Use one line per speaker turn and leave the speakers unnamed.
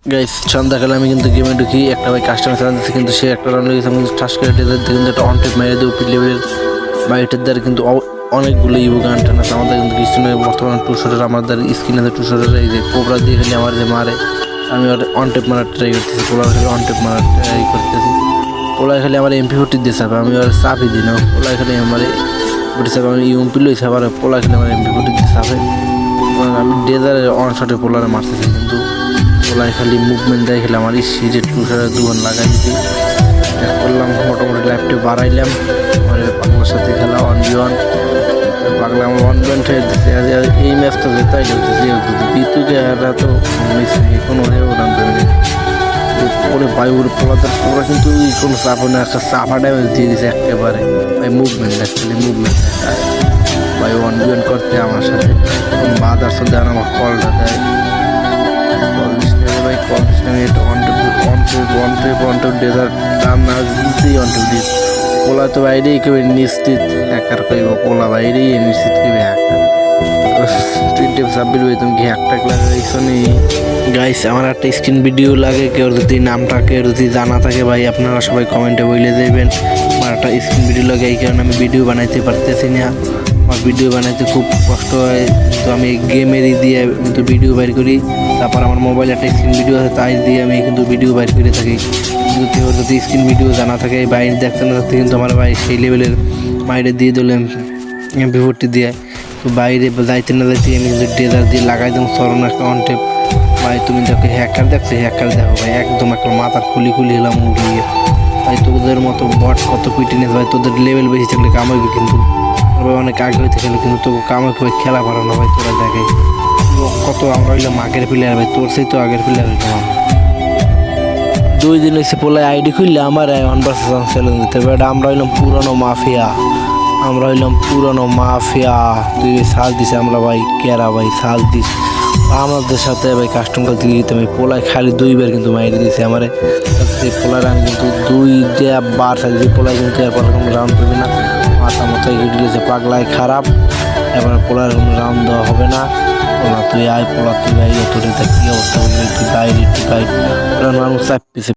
Guys সন্ধ্যাকালে আমি কিন্তু গেমে ঢুকি, একটা ভাই কাস্টমার চালাতেছে কিন্তু সে একটা রাউন্ড লেগেছে, আমি কিন্তু ঠাস করে ডেজার দিয়ে কিন্তু একটা অন টেপ মেরে দিই ওপি লেভেলের। বা এটার দ্বারা কিন্তু অনেকগুলো ইভো গান টান আছে আমাদের, কিন্তু কিছু নয় বর্তমানে টু শটের আমাদের স্ক্রিন আছে টু শটের। এই যে কোবরা দিয়ে খালি আমার যে মারে, আমি ওর অন টেপ মারার ট্রাই করতেছি, পোলার খালি অন টেপ মারার ট্রাই করতেছি। পোলায় খালি আমার MP40 দিয়ে চাপে, আমি ওর চাপই দিই না। পোলায় খালি আমার চাপে, আমি ইউএমপি লইছি, আবার পোলায় খালি আমার MP40 দিয়ে চাপে। আমি ডেজারের অন শটে পোলারে মারতেছি, কিন্তু পোলায় খালি মুভমেন্ট দেয় খেলে আমার সিজে টু শটের দুজন লাগাই দিতে করলাম। মোটামুটি লাইফটা বাড়াইলাম, আমার পাগলার সাথে খেলা 1v1 পাগলা আমার 1v1 হয়ে দিচ্ছে। এই ম্যাচটা জেতাই খেলতেছি, বিতুকে এরা তো মিস নেই কোনো উড়ান দেবে ওরে বায়ুর পোলাদের ওরা কিন্তু কোনো চাপও না, একটা চাপা ড্যামেজ দিয়ে দিচ্ছে একেবারে। ভাই মুভমেন্ট অ্যাকচুয়ালি মুভমেন্ট ভাই 1v1 করতে আমার সাথে বাদার সাথে আমার কলটা দেয়, কল দিস না ভাই, কল দিস না। এটা অন টু ডেজার টান না দিতেই অন টু দিস পোলা তো বাইরেই কেউ নিশ্চিত হ্যাকার কইব, পোলা বাইরেই নিশ্চিত কেউ হ্যাকার। তুমি কি একটা ক্লাস নেই গাইস? আমার একটা স্ক্রিন ভিডিও লাগে, কেউ যদি নামটা কেউ যদি জানা থাকে ভাই আপনারা সবাই কমেন্টে বলে দেবেন। আমার একটা স্ক্রিন ভিডিও লাগে, এই কারণে আমি ভিডিও বানাইতে পারতেছি না। আমার ভিডিও বানাইতে খুব কষ্ট হয়, তো আমি গেমেরই দিয়ে কিন্তু ভিডিও বাইর করি। তারপর আমার মোবাইলে একটা স্ক্রিন ভিডিও আছে, তাই দিয়ে আমি কিন্তু ভিডিও বাইর করে থাকি। কিন্তু কেউ যদি স্ক্রিন ভিডিও জানা থাকে বাইরে দেখতে না থাকতে, কিন্তু আমার ভাই সেই লেভেলের বাইরে দিয়ে দিলাম MP40 দিয়ে। তো বাইরে যাইতে না যাইতে আমি কিন্তু ডেজার দিয়ে লাগাই দেবো সরণ একটা অন টেপ। ভাই তুমি দেখো হ্যাকার দেখছো, হ্যাকার দেখো ভাই একদম একটা মাথার খুলি হলাম উঠিয়ে। ভাই তোদের মতো বট কত পিটিনেস ভাই, তোদের লেভেল বেশি থাকলে কামাইবি, কিন্তু ভাই অনেক আগে হইতে গেলে কিন্তু তোকে কামাই ভাই খেলা পারো না ভাই। তোরা দেখে কত আমরা হইলাম আগের প্লেয়ার ভাই, তোর সেই তো আগের প্লেয়ার হইলাম আমি। 2 দিন হয়েছে পোলায় আইডি খুললে আমার 1vs1 চ্যালেঞ্জ দিতে হবে। আমরা হইলাম পুরানো মাফিয়া, আমরা হইলাম পুরানো মাফিয়া। তুই সাল দিস আমরা ভাই কেরা ভাই সাল দিস আমাদের সাথে ভাই কাস্টম করতে গিয়ে ভাই পোলায় খালি 2বার কিন্তু মাইরে দিয়েছে আমার। সেই পোলার আমি কিন্তু 2বার সাইজ পোলায় কিন্তু এরপর কোনো রাউন্ড পাবি না, মাথা মাথায় গিয়েছে পাগলায় খারাপ। এবার পোলার কোনো রাউন্ড দেওয়া হবে না। পোলা তুই আয়, পোলা তুই আয়, তোর কি অবস্থা বলবি, তুই বাইরে একটু গাইড মানুষ চাপ পিছে